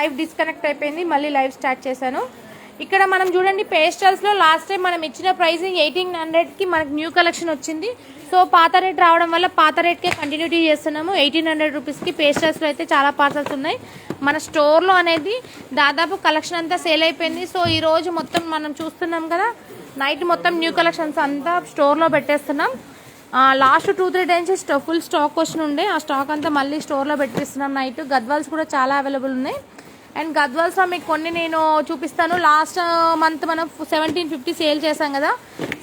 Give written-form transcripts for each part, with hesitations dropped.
Live disconnect అయిపోయింది, మళ్ళీ live start చేశాను. ఇక్కడ మనం చూడండి పేస్టల్స్లో లాస్ట్ టైం మనం ఇచ్చిన ప్రైసింగ్ 1800కి మనకి న్యూ కలెక్షన్ వచ్చింది. సో పాత రేట్ రావడం వల్ల పాత రేట్కే కంటిన్యూటీ చేస్తున్నాము. 1800 రూపీస్కి పేస్టల్స్లో అయితే చాలా పార్సల్స్ ఉన్నాయి. మన స్టోర్లో అనేది దాదాపు కలెక్షన్ అంతా సేల్ అయిపోయింది. సో ఈరోజు మొత్తం మనం చూస్తున్నాం కదా, నైట్ మొత్తం న్యూ కలెక్షన్స్ అంతా స్టోర్లో పెట్టేస్తున్నాం. లాస్ట్ 2-3 డేస్ ఫుల్ స్టాక్ వచ్చి ఉండే, ఆ స్టాక్ అంతా మళ్ళీ స్టోర్లో పెట్టిస్తున్నాం. నైట్ గద్వాల్స్ కూడా చాలా అవైలబుల్ ఉన్నాయి. అండ్ గద్వాల్స్లో మీకు కొన్ని నేను చూపిస్తాను. లాస్ట్ మంత్ మనం 1750 సేల్ చేసాం కదా,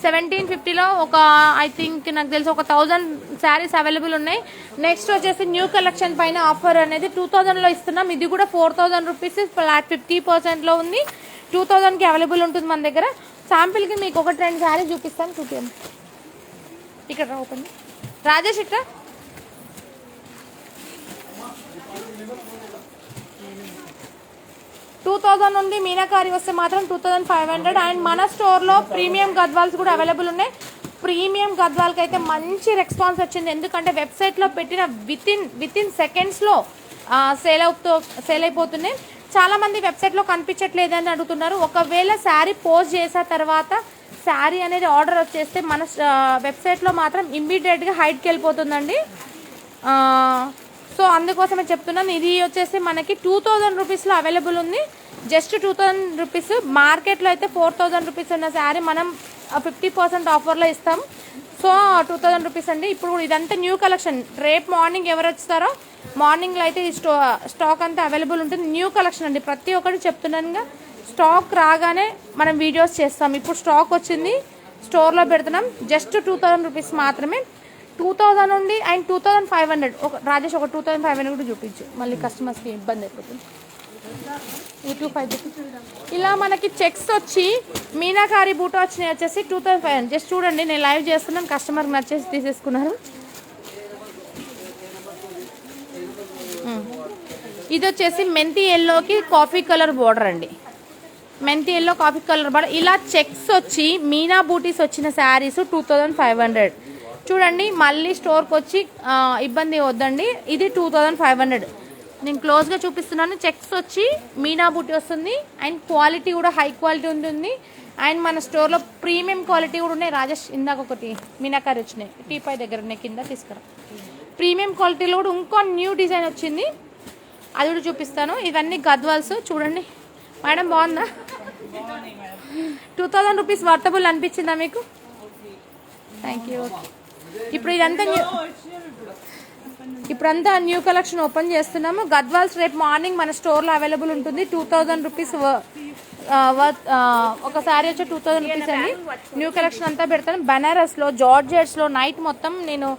1750లో ఒక ఐ థింక్ నాకు తెలిసి ఒక 1000 శారీస్ అవైలబుల్ ఉన్నాయి. నెక్స్ట్ వచ్చేసి న్యూ కలెక్షన్ పైన ఆఫర్ అనేది 2000లో ఇస్తున్నాం. ఇది కూడా 4000 రూపీస్ ఫ్లాట్ 50%లో ఉంది. 2000కి అవైలబుల్ ఉంటుంది మన దగ్గర. శాంపిల్కి మీకు 1-2 శారీస్ చూపిస్తాను, చూపించండి. ఇక్కడ ఓపెన్ రాజేష్ ఇక్కడ 2000 నుండి మీనాకారి వస్తే మాత్రం 2500. అండ్ మన స్టోర్లో ప్రీమియం గద్వాల్స్ కూడా అవైలబుల్ ఉన్నాయి. ప్రీమియం గద్వాల్కి అయితే మంచి రెస్పాన్స్ వచ్చింది, ఎందుకంటే వెబ్సైట్లో పెట్టిన విత్ ఇన్ సెకండ్స్లో సేల్ అయిపోతున్నాయి. చాలామంది వెబ్సైట్లో కనిపించట్లేదని అడుగుతున్నారు. ఒకవేళ శారీ పోస్ట్ చేసిన తర్వాత శారీ అనేది ఆర్డర్ వచ్చేస్తే మన వెబ్సైట్లో మాత్రం ఇమ్మీడియట్గా హైడ్కి వెళ్ళిపోతుందండి. సో అందుకోసమే చెప్తున్నాను. ఇది వచ్చేసి మనకి 2000 రూపీస్లో అవైలబుల్ ఉంది, జస్ట్ 2000 రూపీస్. మార్కెట్లో అయితే 4000 రూపీస్ ఉన్న శారీ మనం 50% ఆఫర్లో ఇస్తాం. సో 2000 రూపీస్ అండి. ఇప్పుడు ఇదంతా న్యూ కలెక్షన్. రేపు మార్నింగ్ ఎవరు వస్తారో మార్నింగ్లో అయితే ఈ స్టాక్ అంతా అవైలబుల్ ఉంటుంది. న్యూ కలెక్షన్ అండి, ప్రతి ఒక్కటి చెప్తున్నానుగా. స్టాక్ రాగానే మనం వీడియోస్ చేస్తాం. ఇప్పుడు స్టాక్ వచ్చింది, స్టోర్లో పెడుతున్నాం. జస్ట్ 2000 రూపీస్ మాత్రమే. 2000 నుండి అండ్ 2500 రాజేష్ ఒక 2500 కూడా చూపించు, మళ్ళీ కస్టమర్స్కి ఇబ్బంది అయిపోతుంది. ఇలా మనకి చెక్స్ వచ్చి మీనాకారి బూట వచ్చినాయి వచ్చేసి 2500. జస్ట్ చూడండి, నేను లైవ్ చేస్తున్నాను, కస్టమర్కి నచ్చేసి తీసేసుకున్నారు. ఇది వచ్చేసి మెంతి ఎల్లోకి కాఫీ కలర్ బోర్డర్ అండి. మెంతి ఎల్లో కాఫీ కలర్ బోర్డర్. ఇలా చెక్స్ వచ్చి మీనా బూటీస్ వచ్చిన శారీస్ 2500. చూడండి, మళ్ళీ స్టోర్కి వచ్చి ఇబ్బంది వద్దండి. ఇది 2500. నేను క్లోజ్గా చూపిస్తున్నాను. చెక్స్ వచ్చి మీనా బూటీ వస్తుంది అండ్ క్వాలిటీ కూడా హై క్వాలిటీ ఉంటుంది. అండ్ మన స్టోర్లో ప్రీమియం క్వాలిటీ కూడా ఉన్నాయి. రాజేష్ ఇందాక ఒకటి మీనాకారి వచ్చినాయి, టీపై దగ్గర ఉన్నాయి, కింద తీసుకురా. ప్రీమియం క్వాలిటీలో కూడా ఇంకో న్యూ డిజైన్ వచ్చింది, అది కూడా చూపిస్తాను. ఇవన్నీ గద్వాల్స్. చూడండి మేడం, బాగుందా? 2000 రూపీస్ వర్తబుల్ అనిపించిందా మీకు? Thank you. ఇప్పుడంతా న్యూ కలెక్షన్ ఓపెన్ చేస్తున్నాము. గద్వాల్స్ రేపు మార్నింగ్ మన స్టోర్లో అవైలబుల్ ఉంటుంది. 2000 రూపీస్ ఒక శారీ వచ్చి 2000 రూపీస్ అండి. న్యూ కలెక్షన్ అంతా పెడతాను. బనారస్లో జార్జెట్స్లో నైట్ మొత్తం నేను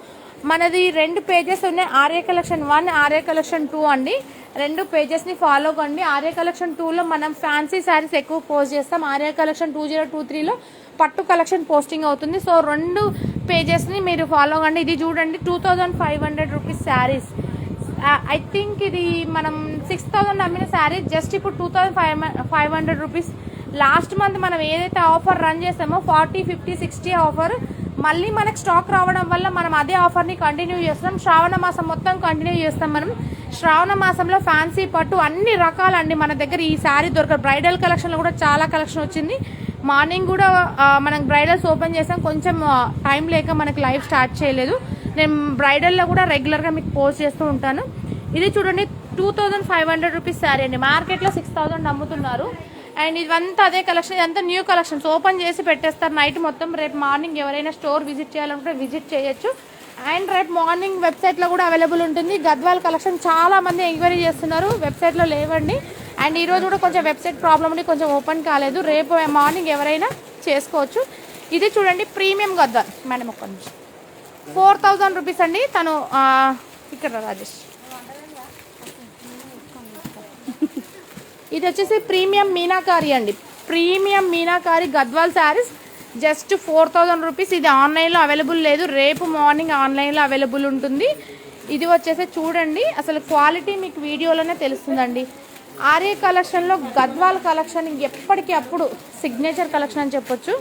మనది 2 పేజెస్ ఉన్నాయి. ఆర్య కలెక్షన్ 1, ఆర్య కలెక్షన్ 2 అండి. 2 పేజెస్ని ఫాలో కండి. ఆర్య కలెక్షన్ 2లో మనం ఫ్యాన్సీ శారీస్ ఎక్కువ పోస్ట్ చేస్తాం. ఆర్య కలెక్షన్ 2023లో పట్టు కలెక్షన్ పోస్టింగ్ అవుతుంది. సో 2 పేజెస్ని మీరు ఫాలో కండి. ఇది చూడండి, 2500 రూపీస్ శారీస్. ఐ థింక్ ఇది మనం 6000 అమ్మిన శారీ జస్ట్ ఇప్పుడు 2500 రూపీస్. లాస్ట్ మంత్ మనం ఏదైతే ఆఫర్ రన్ చేస్తామో 40, 50, 60 ఆఫర్, మళ్ళీ మనకు స్టాక్ రావడం వల్ల మనం అదే ఆఫర్ని కంటిన్యూ చేస్తాం. శ్రావణ మాసం మొత్తం కంటిన్యూ చేస్తాం. మనం శ్రావణ మాసంలో ఫ్యాన్సీ పట్టు అన్ని రకాలండి మన దగ్గర ఈ శారీ దొరకదు. బ్రైడల్ కలెక్షన్లో కూడా చాలా కలెక్షన్ వచ్చింది. మార్నింగ్ కూడా మనం బ్రైడల్స్ ఓపెన్ చేసాం, కొంచెం టైం లేక మనకి లైవ్ స్టార్ట్ చేయలేదు. నేను బ్రైడల్లో కూడా రెగ్యులర్గా మీకు పోస్ట్ చేస్తూ ఉంటాను. ఇది చూడండి, 2500 రూపీస్ శారీ అండి. మార్కెట్లో 6000 అమ్ముతున్నారు. అండ్ ఇదంతా అదే కలెక్షన్. ఇదంతా న్యూ కలెక్షన్స్ ఓపెన్ చేసి పెట్టేస్తారు నైట్ మొత్తం. రేపు మార్నింగ్ ఎవరైనా స్టోర్ విజిట్ చేయాలనుకుంటే విజిట్ చేయొచ్చు. అండ్ రేపు మార్నింగ్ వెబ్సైట్లో కూడా అవైలబుల్ ఉంటుంది. గద్వాల్ కలెక్షన్ చాలా మంది ఎంక్వైరీ చేస్తున్నారు, వెబ్సైట్లో లేవండి. అండ్ ఈరోజు కూడా కొంచెం వెబ్సైట్ ప్రాబ్లమ్ ఉండి కొంచెం ఓపెన్ కాలేదు. రేపు మార్నింగ్ ఎవరైనా చేసుకోవచ్చు. ఇది చూడండి, ప్రీమియం గద్వాల్ మేడం. ఒక్క నిమిషం, 4000 రూపీస్ అండి. తను ఇక్కడ రాజేష్. ఇది వచ్చేసి ప్రీమియం మీనాకారి అండి. Premium meenakari Gadwal saris just 4000 rupees. ఇది ఆన్లైన్లో అవైలబుల్ లేదు, రేపు మార్నింగ్ ఆన్లైన్లో అవైలబుల్ ఉంటుంది. ఇది వచ్చేసి చూడండి, అసలు క్వాలిటీ మీకు వీడియోలోనే తెలుస్తుందండి. ఆర్య కలెక్షన్లో గద్వాల్ కలెక్షన్ ఎప్పటికీ అప్పుడు సిగ్నేచర్ కలెక్షన్ అని చెప్పొచ్చు.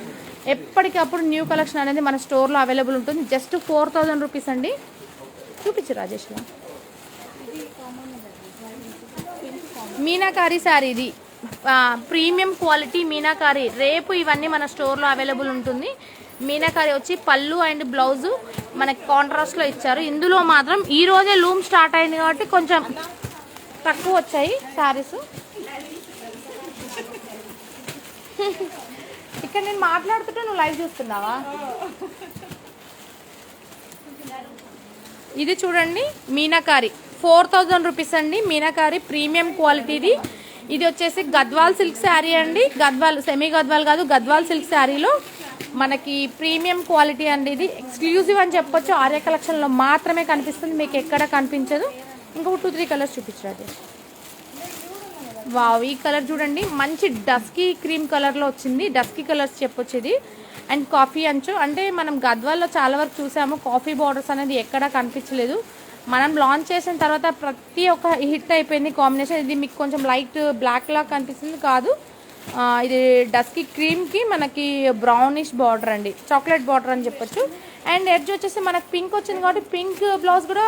ఎప్పటికప్పుడు న్యూ కలెక్షన్ అనేది మన స్టోర్లో అవైలబుల్ ఉంటుంది. జస్ట్ 4000 రూపీస్ అండి. చూపించు రాజేష్లో. మీనాకారి శారీ ఇది, ప్రీమియం క్వాలిటీ మీనాకారి. రేపు ఇవన్నీ మన స్టోర్లో అవైలబుల్ ఉంటుంది. మీనాకారి వచ్చి పళ్ళు అండ్ బ్లౌజు మనకి కాంట్రాస్ట్లో ఇచ్చారు. ఇందులో మాత్రం ఈ రోజే లూమ్ స్టార్ట్ అయింది కాబట్టి కొంచెం తక్కువ వచ్చాయి శారీస్. ఇక్కడ నేను మాట్లాడుతుంటే నువ్వు లైవ్ చూస్తున్నావా? ఇది చూడండి మీనాకారి 4000 రూపీస్ అండి. మీనాకారి ప్రీమియం క్వాలిటీది. ఇది వచ్చేసి గద్వాల్ సిల్క్ శారీ అండి. గద్వాల్ సెమీ గద్వాల్ కాదు, గద్వాల్ సిల్క్ శారీలో మనకి ప్రీమియం క్వాలిటీ అండి. ఇది ఎక్స్క్లూజివ్ అని చెప్పొచ్చు. ఆర్య కలెక్షన్లో మాత్రమే కనిపిస్తుంది, మీకు ఎక్కడ కనిపించదు. ఇంకొక 2-3 కలర్స్ చూపించారు. వావ్, ఈ కలర్ చూడండి, మంచి డస్కీ క్రీమ్ కలర్లో వచ్చింది. డస్కీ కలర్స్ చెప్పొచ్చు ఇది. అండ్ కాఫీ అంచు, అంటే మనం గద్వాల్లో చాలా వరకు చూసాము, కాఫీ బార్డర్స్ అనేది ఎక్కడా కనిపించలేదు. మనం లాంచ్ చేసిన తర్వాత ప్రతి ఒక్క హిట్ అయిపోయింది కాంబినేషన్. ఇది మీకు కొంచెం లైట్ బ్లాక్ లాగా కనిపిస్తుంది కాదు, ఇది డస్కీ క్రీమ్కి మనకి బ్రౌనిష్ బార్డర్ అండి, చాక్లెట్ బార్డర్ అని చెప్పొచ్చు. అండ్ ఎడ్జ్ వచ్చేసి మనకి పింక్ వచ్చింది కాబట్టి పింక్ బ్లౌజ్ కూడా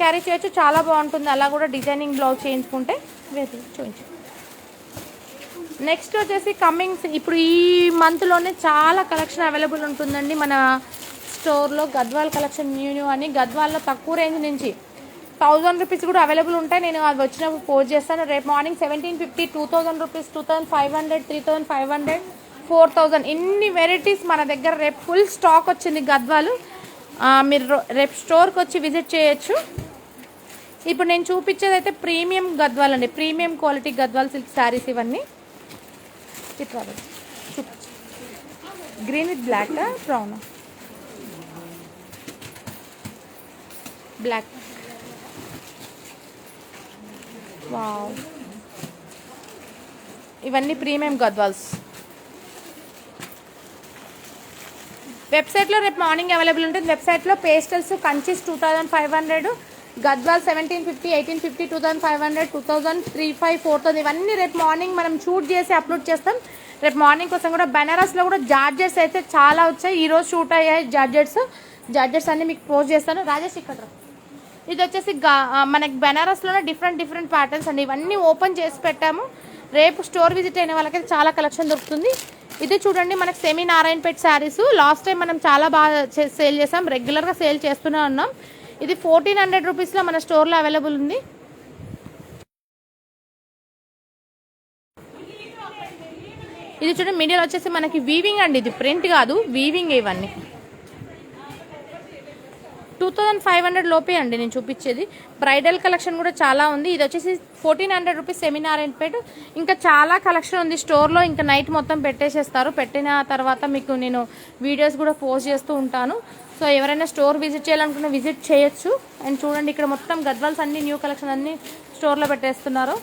క్యారీ చేయొచ్చు, చాలా బాగుంటుంది. అలా కూడా డిజైనింగ్ బ్లౌజ్ చేయించుకుంటే చూపించు. నెక్స్ట్ వచ్చేసి కమింగ్స్, ఇప్పుడు ఈ మంత్లోనే చాలా కలెక్షన్ అవైలబుల్ ఉంటుందండి మన స్టోర్లో. గద్వాల్ కలెక్షన్ న్యూ అని, గద్వాల్లో తక్కువ రేంజ్ నుంచి 1000 రూపీస్ కూడా అవైలబుల్ ఉంటాయి. నేను అది వచ్చినప్పుడు పోస్ట్ చేస్తాను. రేపు మార్నింగ్ 1750, 2000 రూపీస్, 2500, 3500, 4000 ఇన్ని వెరైటీస్ మన దగ్గర రేపు ఫుల్ స్టాక్ వచ్చింది గద్వాలు. మీరు రేపు స్టోర్కి వచ్చి విజిట్ చేయొచ్చు. ఇప్పుడు నేను చూపించేది అయితే ప్రీమియం గద్వాల్ అండి, premium quality Gadwal silk sarees ఇవన్నీ. చూపించు, green with black, brown, black. Wow, ఇవన్నీ ప్రీమియం గద్వాల్స్. వెబ్సైట్లో రేపు మార్నింగ్ అవైలబుల్ ఉంటుంది. వెబ్సైట్లో పేస్టల్స్ కంచీస్ 2500, గద్వాల్ 1750, 1850, 2500, 2000, 3500, 4000 ఇవన్నీ రేపు మార్నింగ్ మనం షూట్ చేసి అప్లోడ్ చేస్తాం. రేపు మార్నింగ్ కోసం కూడా బెనారస్లో కూడా జార్జెట్స్ అయితే చాలా వచ్చాయి. ఈరోజు షూట్ అయ్యాయి జార్జెట్స్ అన్ని మీకు పోస్ట్ చేస్తాను. రాజేష్ ఇక్కడ ఇది వచ్చేసి మనకి బెనారస్లోనే డిఫరెంట్ ప్యాటర్న్స్ అండి. ఇవన్నీ ఓపెన్ చేసి పెట్టాము. రేపు స్టోర్ విజిట్ అయిన వాళ్ళకైతే చాలా కలెక్షన్ దొరుకుతుంది. ఇది చూడండి, మనకి semi Narayanpet saris. Last time మనం చాలా బాగా సేల్ చేసాం, రెగ్యులర్గా సేల్ చేస్తూనే ఉన్నాం. ఇది 1400 రూపీస్లో మన స్టోర్లో అవైలబుల్ ఉంది. ఇది చూడండి, మీడియాలో వచ్చేసి మనకి వీవింగ్ అండి, ఇది ప్రింట్ కాదు, వీవింగ్. ఇవన్నీ 2500 లోపే అండి నేను చూపించేది. బ్రైడల్ కలెక్షన్ కూడా చాలా ఉంది. ఇది వచ్చేసి 1400 రూపీస్ సెమీ నారాయణపేట. ఇంకా చాలా కలెక్షన్ ఉంది స్టోర్లో, ఇంకా నైట్ మొత్తం పెట్టేసేస్తారు. పెట్టిన తర్వాత మీకు నేను వీడియోస్ కూడా పోస్ట్ చేస్తూ ఉంటాను. సో ఎవరైనా స్టోర్ విజిట్ చేయాలనుకున్న విజిట్ చేయొచ్చు. అండ్ చూడండి, ఇక్కడ మొత్తం గద్వాల్స్ అన్ని న్యూ కలెక్షన్ అన్ని స్టోర్లో పెట్టేస్తున్నారు.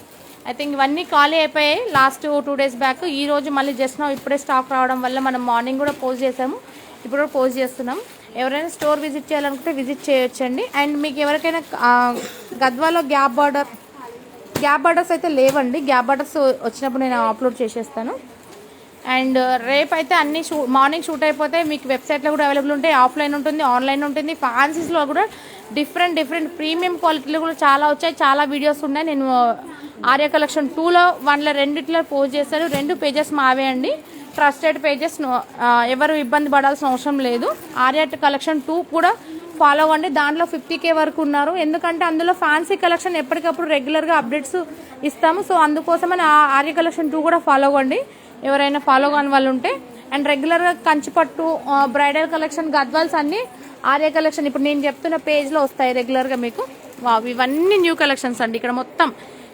ఐ థింక్ ఇవన్నీ ఖాళీ అయిపోయాయి లాస్ట్ 2 డేస్ బ్యాక్. ఈ రోజు మళ్ళీ జస్ట్ ఇప్పుడే స్టాక్ రావడం వల్ల మనం మార్నింగ్ కూడా పోస్ట్ చేసాము, ఇప్పుడు కూడా పోస్ట్ చేస్తున్నాం. ఎవరైనా స్టోర్ విజిట్ చేయాలనుకుంటే విజిట్ చేయొచ్చండి. అండ్ మీకు ఎవరికైనా గద్వాలో గ్యాప్ బార్డర్స్ అయితే లేవండి. గ్యాప్ బార్డర్స్ వచ్చినప్పుడు నేను అప్లోడ్ చేసేస్తాను. అండ్ రేపు అయితే అన్ని మార్నింగ్ షూట్ అయిపోతే మీకు వెబ్సైట్లో కూడా అవైలబుల్ ఉంటాయి. ఆఫ్లైన్ ఉంటుంది, ఆన్లైన్ ఉంటుంది. ఫ్యాన్సీస్లో కూడా డిఫరెంట్ ప్రీమియం క్వాలిటీలో కూడా చాలా వచ్చాయి. చాలా వీడియోస్ ఉన్నాయి. నేను ఆర్య కలెక్షన్ 2లో 1లో రెండిట్లో పోస్ట్ చేశాను. 2 పేజెస్ మావే అండి, ట్రస్టెడ్ పేజెస్. ఎవరు ఇబ్బంది పడాల్సిన అవసరం లేదు. ఆర్య కలెక్షన్ 2 కూడా ఫాలో అవ్వండి. దాంట్లో 50K వరకు ఉన్నారు. ఎందుకంటే అందులో ఫ్యాన్సీ కలెక్షన్ ఎప్పటికప్పుడు రెగ్యులర్గా అప్డేట్స్ ఇస్తాము. సో అందుకోసమని ఆర్య కలెక్షన్ 2 కూడా ఫాలో అవ్వండి ఎవరైనా ఫాలో కాని వాళ్ళు ఉంటే. అండ్ రెగ్యులర్గా కంచిపట్టు, బ్రైడల్ కలెక్షన్, గద్వాల్స్ అన్ని ఆర్య కలెక్షన్ ఇప్పుడు నేను చెప్తున్న పేజ్లో వస్తాయి రెగ్యులర్గా మీకు. ఇవన్నీ న్యూ కలెక్షన్స్ అండి. ఇక్కడ మొత్తం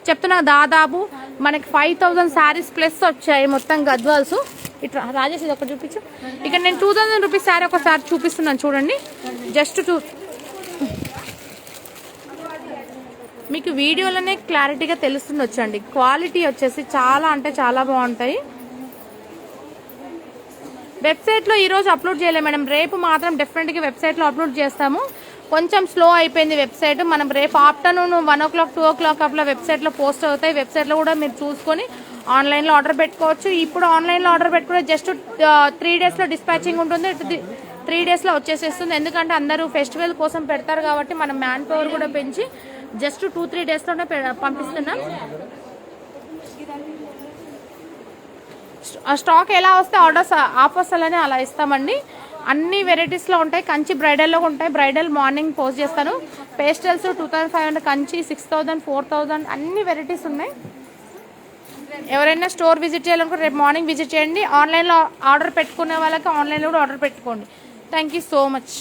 చెప్తున్నా దాదాపు మనకి 5000 శారీస్ ప్లస్ వచ్చాయి మొత్తం గద్వాల్స్. ఇట్లా రాజేష్ ఇది ఒకటి చూపించు. ఇక్కడ నేను 2000 రూపీస్ శారీ ఒకసారి చూపిస్తున్నాను చూడండి. జస్ట్ మీకు వీడియోలోనే క్లారిటీగా తెలుస్తుంది వచ్చండి. క్వాలిటీ వచ్చేసి చాలా అంటే చాలా బాగుంటాయి. వెబ్సైట్లో ఈరోజు అప్లోడ్ చేయలేము మేడం, రేపు మాత్రం డెఫినెట్గా వెబ్సైట్లో అప్లోడ్ చేస్తాము. కొంచెం స్లో అయిపోయింది వెబ్సైట్. మనం రేపు ఆఫ్టర్నూన్ 1 o'clock 2 o'clock అట్లా వెబ్సైట్లో పోస్ట్ అవుతాయి. వెబ్సైట్లో కూడా మీరు చూసుకొని ఆన్లైన్లో ఆర్డర్ పెట్టుకోవచ్చు. ఇప్పుడు ఆన్లైన్లో ఆర్డర్ పెట్టుకుంటే జస్ట్ 3 daysలో డిస్పాచింగ్ ఉంటుంది. 3 daysలో వచ్చేసేస్తుంది. ఎందుకంటే అందరూ ఫెస్టివల్ కోసం పెడతారు కాబట్టి మనం మ్యాన్ పవర్ కూడా పెంచి జస్ట్ 2-3 daysలోనే పంపిస్తున్నాం. స్టాక్ ఎలా వస్తే ఆఫర్స్ అలానే అలా ఇస్తామండి. అన్ని వెరైటీస్లో ఉంటాయి. కంచి బ్రైడల్లో ఉంటాయి. బ్రైడల్ మార్నింగ్ పోస్ట్ చేస్తాను. పేస్టల్స్ 2500, కంచి 6000, 4000 అన్ని వెరైటీస్ ఉన్నాయి. ఎవరైనా స్టోర్ విజిట్ చేయాలనుకుంటే రేపు మార్నింగ్ విజిట్ చేయండి. ఆన్లైన్లో ఆర్డర్ పెట్టుకునే వాళ్ళకి ఆన్లైన్లో కూడా ఆర్డర్ పెట్టుకోండి. Thank you so much.